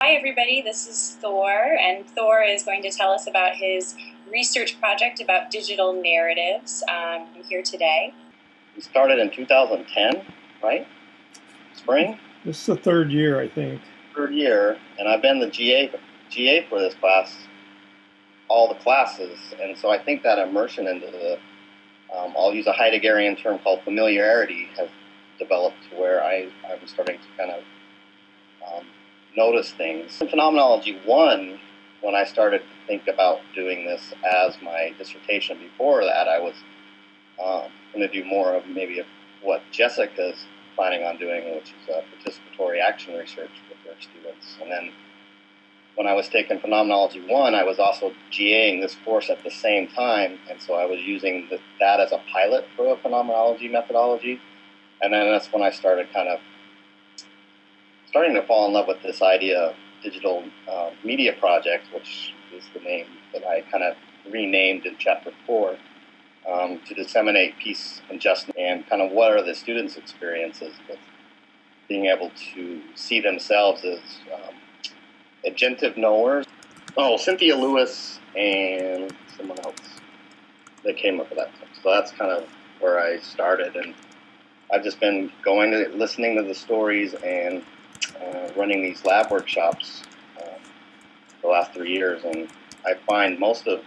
Hi everybody, this is Thor, and Thor is going to tell us about his research project about digital narratives here today. We started in 2010, right? Spring? This is the third year, I think. Third year, and I've been the GA for this class, all the classes, and so I think that immersion into the, I'll use a Heideggerian term called familiarity, has developed to where I'm starting to kind of notice things. In Phenomenology 1, when I started to think about doing this as my dissertation, before that I was going to do more of maybe what Jessica's planning on doing, which is participatory action research with her students. And then when I was taking Phenomenology 1, I was also GAing this course at the same time, and so I was using that as a pilot for a phenomenology methodology. And then that's when I started starting to fall in love with this idea of digital media project, which is the name that I kind of renamed in Chapter 4, to disseminate peace and justice, and kind of what are the students' experiences with being able to see themselves as agentive knowers. Oh, Cynthia Lewis and someone else that came up with that. So that's kind of where I started, and I've just been listening to the stories and running these lab workshops the last 3 years, and I find most of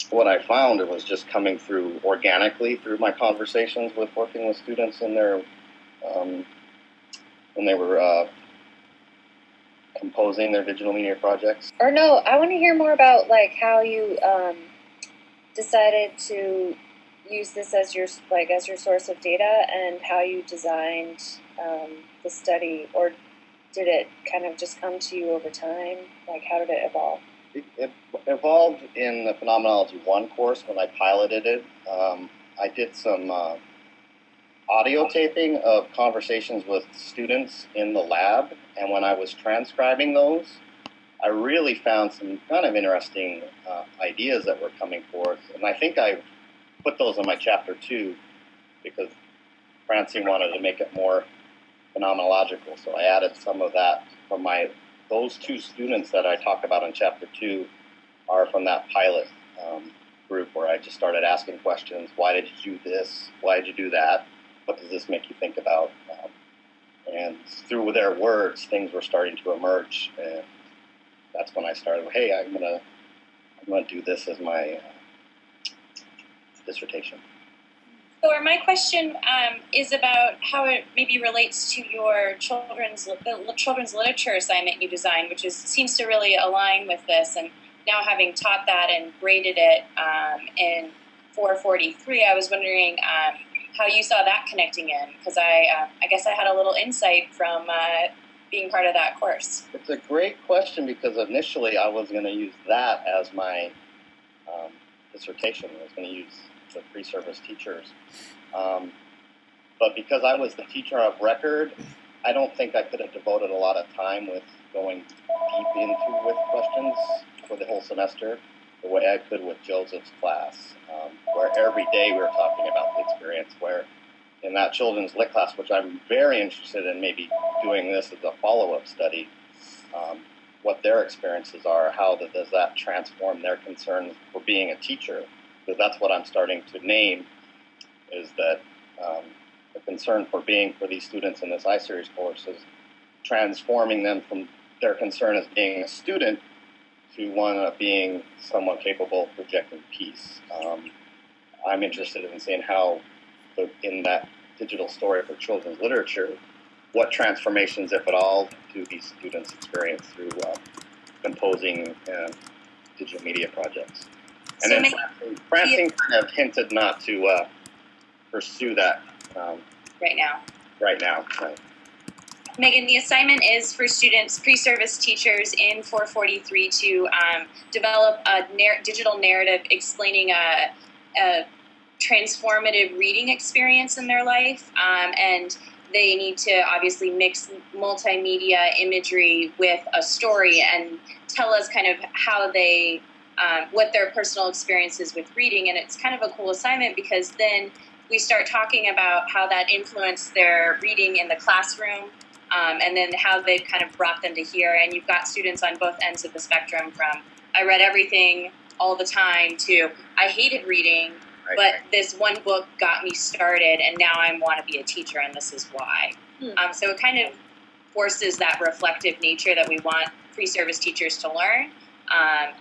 what I found, it was just coming through organically through my conversations with working with students in their when they were composing their digital media projects. Or no, I want to hear more about like how you decided to use this as your source of data, and how you designed the study, or did it kind of just come to you over time? Like, how did it evolve? It evolved in the Phenomenology 1 course when I piloted it. I did some audio taping of conversations with students in the lab, and when I was transcribing those, I really found some kind of interesting ideas that were coming forth, and I think I put those in my Chapter 2 because Francine wanted to make it more phenomenological, so I added some of that from those two students that I talk about in Chapter 2 are from that pilot group where I just started asking questions. Why did you do this? Why did you do that? What does this make you think about? And through their words, things were starting to emerge, and that's when I started, hey, I'm gonna do this as my dissertation. Thor, my question is about how it maybe relates to your children's literature assignment you designed, which seems to really align with this. And now, having taught that and graded it in 443, I was wondering how you saw that connecting in, because I guess I had a little insight from being part of that course. It's a great question, because initially I was going to use that as my dissertation. I was going to use the pre-service teachers. But because I was the teacher of record, I don't think I could have devoted a lot of time with going deep with questions for the whole semester the way I could with Joseph's class, where every day we were talking about the experience, where in that children's lit class, which I'm very interested in maybe doing this as a follow-up study, what their experiences are, how does that transform their concern for being a teacher. Because that's what I'm starting to name, is that the concern for these students in this I-Series course is transforming them from their concern as being a student to one of being someone capable of projecting peace. I'm interested in seeing how, in that digital story for children's literature, what transformations, if at all, do these students experience through composing digital media projects. And so then Francine kind of hinted not to pursue that right now. Right. Megan, the assignment is for students, pre-service teachers in 443 to develop a digital narrative explaining a transformative reading experience in their life, and they need to obviously mix multimedia imagery with a story and tell us kind of how they what their personal experiences with reading. And it's kind of a cool assignment, because then we start talking about how that influenced their reading in the classroom, and then how they've kind of brought them to here. And you've got students on both ends of the spectrum, from I read everything all the time to I hated reading, but this one book got me started, and now I want to be a teacher, and this is why. So it kind of forces that reflective nature that we want pre-service teachers to learn,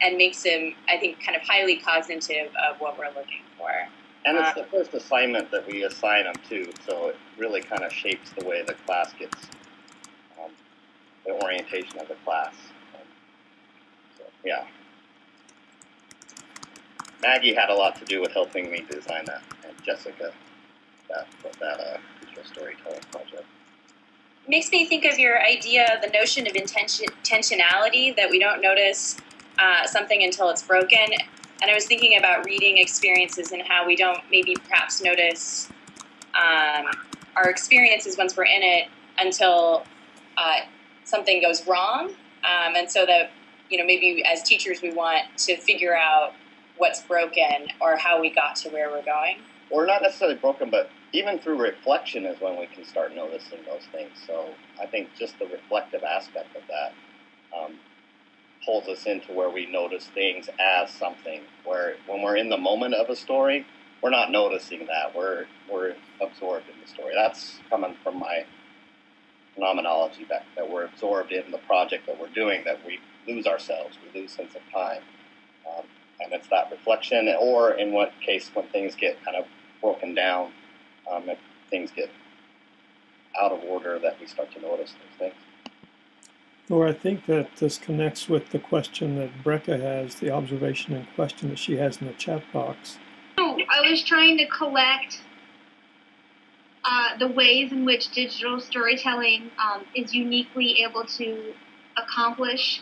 and makes them, I think, kind of highly cognitive of what we're looking for. And it's the first assignment that we assign them to, so it really kind of shapes the way the class gets, the orientation of the class. So, yeah. Maggie had a lot to do with helping me design that, and Jessica, that visual storytelling project. Makes me think of your idea, the notion of intentionality, that we don't notice something until it's broken. And I was thinking about reading experiences and how we don't maybe perhaps notice our experiences once we're in it until something goes wrong. And so that, maybe as teachers we want to figure out what's broken or how we got to where we're going. Or not necessarily broken, but even through reflection is when we can start noticing those things. So I think just the reflective aspect of that pulls us into where we notice things as something, where when we're in the moment of a story, we're not noticing that. We're absorbed in the story. That's coming from my phenomenology, that we're absorbed in the project that we're doing, that we lose ourselves, we lose sense of time. And it's that reflection, or in what case when things get kind of broken down, if things get out of order, that we start to notice those things. Or I think that this connects with the question that Brecca has, the observation and question that she has in the chat box. Oh, I was trying to collect the ways in which digital storytelling is uniquely able to accomplish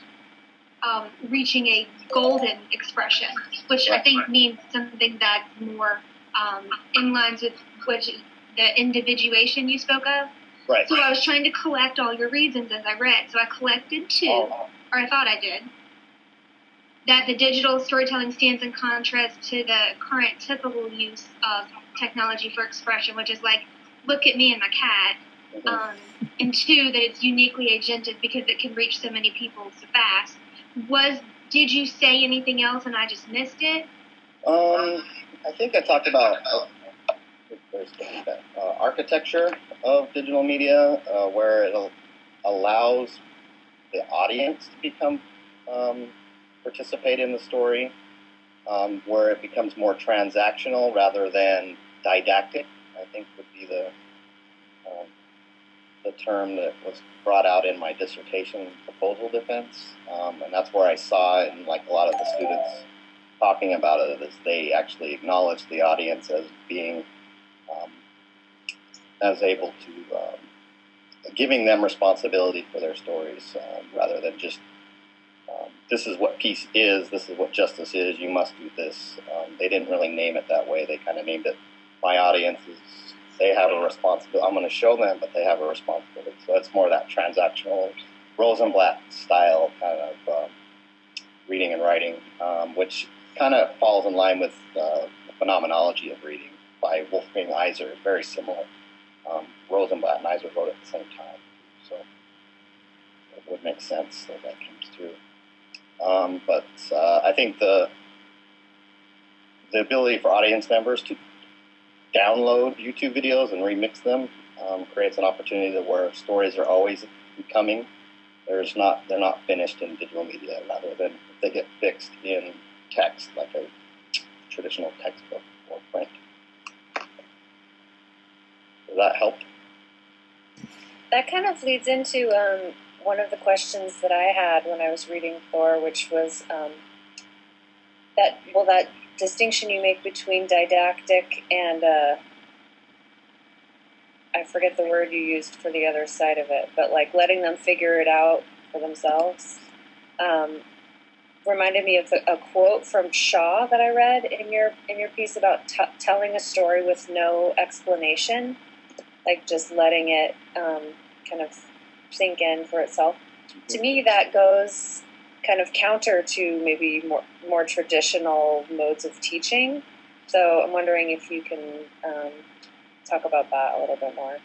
reaching a golden expression, which I think means something that's more in lines with the individuation you spoke of. Right. So I was trying to collect all your reasons as I read. So I collected two, or I thought I did, that the digital storytelling stands in contrast to the current typical use of technology for expression, which is like, look at me and my cat. And two, that it's uniquely agentic because it can reach so many people so fast. Did you say anything else and I just missed it? I think I talked about architecture of digital media, where it allows the audience to become participate in the story, where it becomes more transactional rather than didactic, I think would be the term that was brought out in my dissertation proposal defense, and that's where I saw it, and like a lot of the students talking about it, is they actually acknowledge the audience as being as able to giving them responsibility for their stories, rather than just this is what peace is, this is what justice is, you must do this. They didn't really name it that way. They kind of named it, my audience is, they have a responsibility. I'm going to show them, but they have a responsibility. So it's more that transactional, Rosenblatt style kind of reading and writing, which kind of falls in line with the phenomenology of reading by Wolfgang Iser. Very similar. Rosenblatt and Iser wrote it at the same time, so it would make sense that that comes through. But I think the ability for audience members to download YouTube videos and remix them creates an opportunity that where stories are always becoming. They're not finished in digital media, rather than they get fixed in text, like a traditional textbook or print. Does that help? That kind of leads into one of the questions that I had when I was reading Thor, which was that distinction you make between didactic and I forget the word you used for the other side of it, but like letting them figure it out for themselves. Reminded me of a quote from Shaw that I read in your piece about telling a story with no explanation, like just letting it kind of sink in for itself. To me, that goes kind of counter to maybe more traditional modes of teaching. So I'm wondering if you can talk about that a little bit more.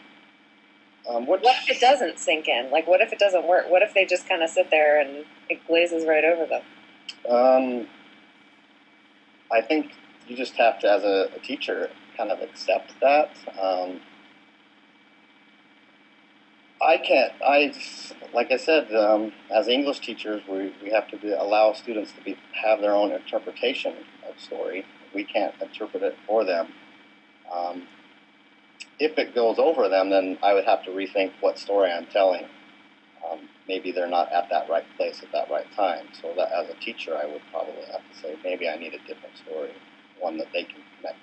What if it doesn't sink in? Like, what if it doesn't work? What if they just kind of sit there and it glazes right over them? I think you just have to, as a teacher, kind of accept that. Like I said, as English teachers, we have to allow students to have their own interpretation of story. We can't interpret it for them. If it goes over them, then I would have to rethink what story I'm telling. Maybe they're not at that right place at that right time. So that, as a teacher, I would probably have to say, maybe I need a different story, one that they can connect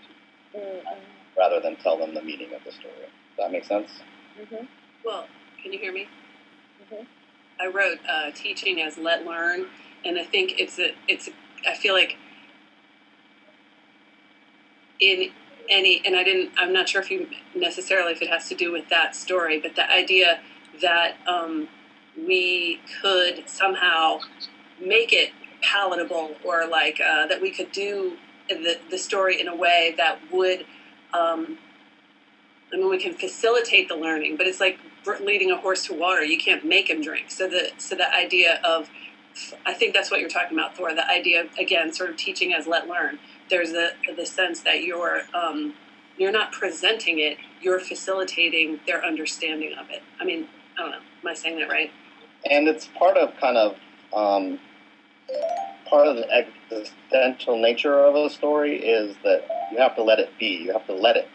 to, rather than tell them the meaning of the story. Does that make sense? Mm-hmm. Well, can you hear me? Mm-hmm. I wrote teaching as let learn, and I think I feel like I'm not sure if it has to do with that story, but the idea that we could somehow make it palatable, or like that we could do the story in a way that would, we can facilitate the learning, but it's like leading a horse to water. You can't make him drink. So the idea of, I think that's what you're talking about, Thor, the idea of, again, sort of teaching as let learn. There's the sense that you're not presenting it, you're facilitating their understanding of it. I mean, I don't know. Am I saying that right? And it's part of the existential nature of a story is that you have to let it be. You have to let it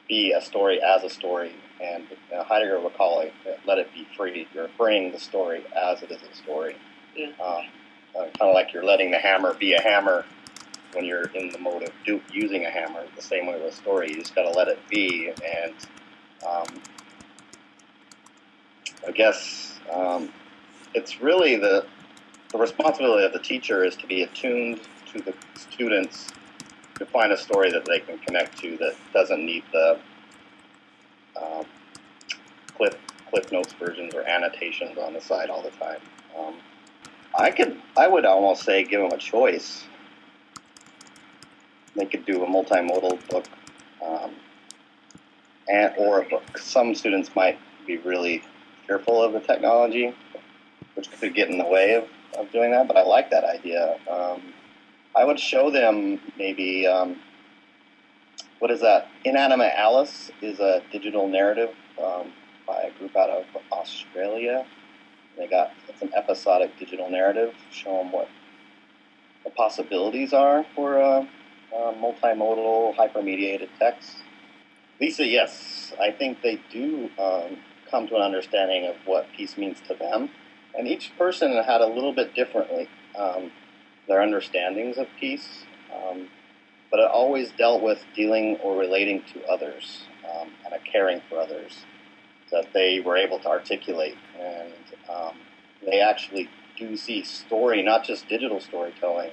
be a story as a story. And Heidegger would call it, let it be free. You're freeing the story as it is a story. Yeah. Kind of like you're letting the hammer be a hammer when you're in the mode of using a hammer. The same way with a story, you just got to let it be. And I guess it's really the responsibility of the teacher is to be attuned to the students to find a story that they can connect to that doesn't need the cliff notes versions or annotations on the side all the time. I would almost say give them a choice. They could do a multimodal book, or a book. Some students might be really fearful of the technology, which could get in the way of doing that, but I like that idea. I would show them maybe, what is that? Inanimate Alice is a digital narrative by a group out of Australia. It's an episodic digital narrative, show them what the possibilities are for multimodal, hypermediated text. Lisa, yes, I think they do come to an understanding of what peace means to them. And each person had a little bit differently their understandings of peace, but it always dealt with dealing or relating to others and a caring for others that they were able to articulate. And they actually do see story, not just digital storytelling,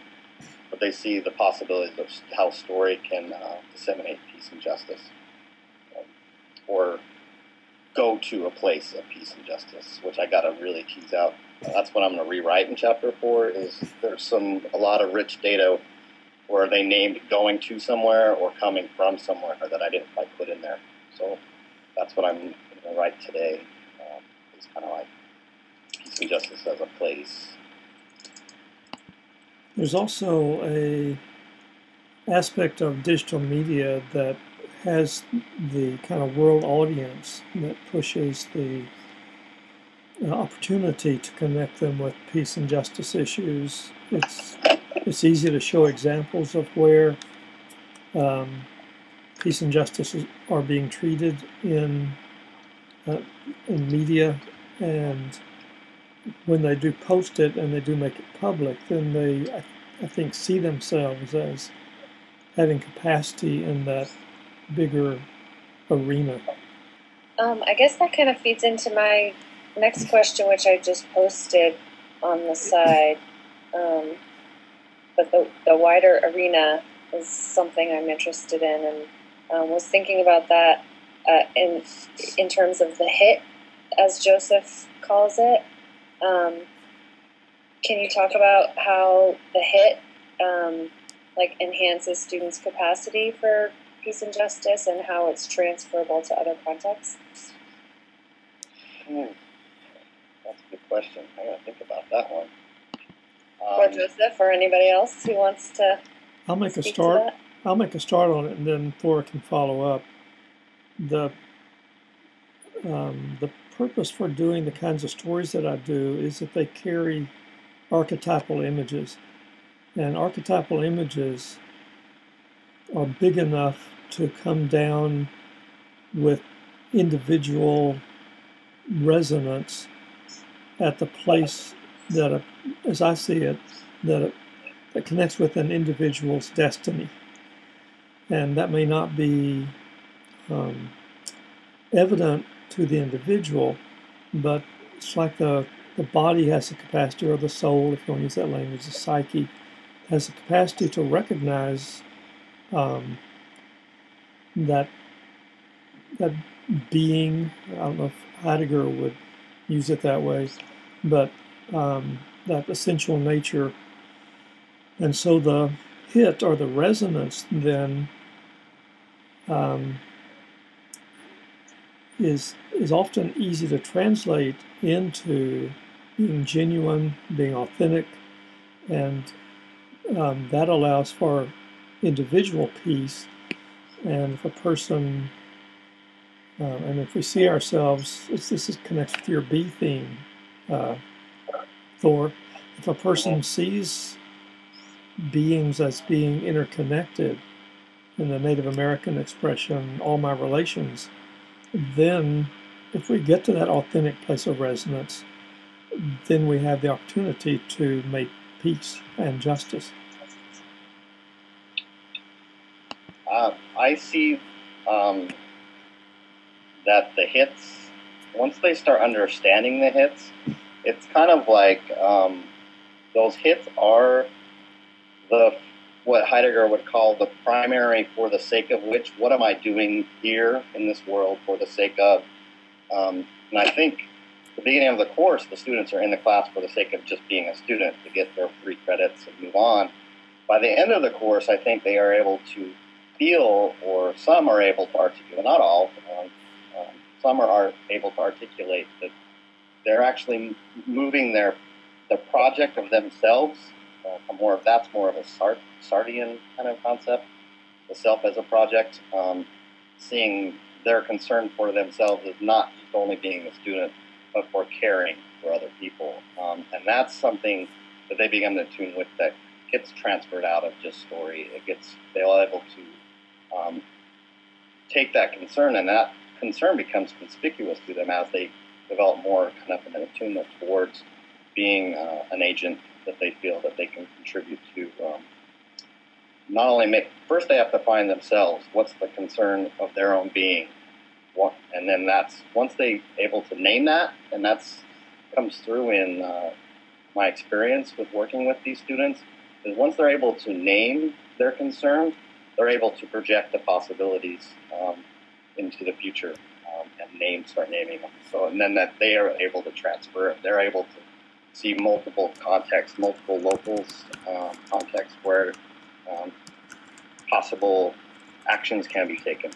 but they see the possibilities of how story can disseminate peace and justice, or go to a place of peace and justice, which I got to really tease out. That's what I'm going to rewrite in chapter 4. Is there's a lot of rich data where they named going to somewhere or coming from somewhere that I didn't quite put in there. So that's what I'm going to write today. It's kind of like peace and justice as a place. There's also a aspect of digital media that has the kind of world audience that pushes the opportunity to connect them with peace and justice issues. It's easy to show examples of where peace and justice are being treated in media, and when they do post it and they do make it public, then they, I think, see themselves as having capacity in that bigger arena. I guess that kind of feeds into my next question, which I just posted on the side. But the wider arena is something I'm interested in, and was thinking about that in terms of the hit, as Joseph calls it. Can you talk about how the hit enhances students' capacity for peace and justice, and how it's transferable to other contexts? That's a good question. I gotta think about that one. Or Joseph, or anybody else who wants to I'll make a speak start. to that. I'll make a start on it, and then Thor can follow up. The purpose for doing the kinds of stories that I do is that they carry archetypal images, and archetypal images are big enough to come down with individual resonance at the place that, as I see it, that connects with an individual's destiny. And that may not be evident to the individual, but it's like the body has the capacity, or the soul, if you want to use that language, the psyche, has the capacity to recognize that being. I don't know if Heidegger would use it that way, but that essential nature. And so the hit, or the resonance, then is often easy to translate into being genuine, being authentic, and that allows for individual peace. And if a person, and if we see ourselves, this connects with your B theme, Thor. If a person sees beings as being interconnected, in the Native American expression, all my relations, then if we get to that authentic place of resonance, then we have the opportunity to make peace and justice. I see that the hits, once they start understanding the hits, it's kind of like those hits are what Heidegger would call the primary for the sake of which. What am I doing here in this world for the sake of? And I think at the beginning of the course, the students are in the class for the sake of just being a student to get their 3 credits and move on. By the end of the course, I think they are able to feel, or some are able to articulate, not all, some are able to articulate that they're actually moving the project of themselves. That's more of a Sartrean kind of concept, the self as a project. Seeing their concern for themselves as not just only being a student, but for caring for other people. And that's something that they begin to tune with, that gets transferred out of just story. They're able to take that concern, and that concern becomes conspicuous to them as they develop more kind of an attunement towards being an agent that they feel that they can contribute to. Not only first they have to find themselves, what's the concern of their own being, and then that's, once they able to name that, and that's comes through in my experience with working with these students, is once they're able to name their concern, they're able to project the possibilities into the future and start naming them. So, and then that they are able to transfer it. They're able to see multiple contexts, multiple locals, contexts where possible actions can be taken.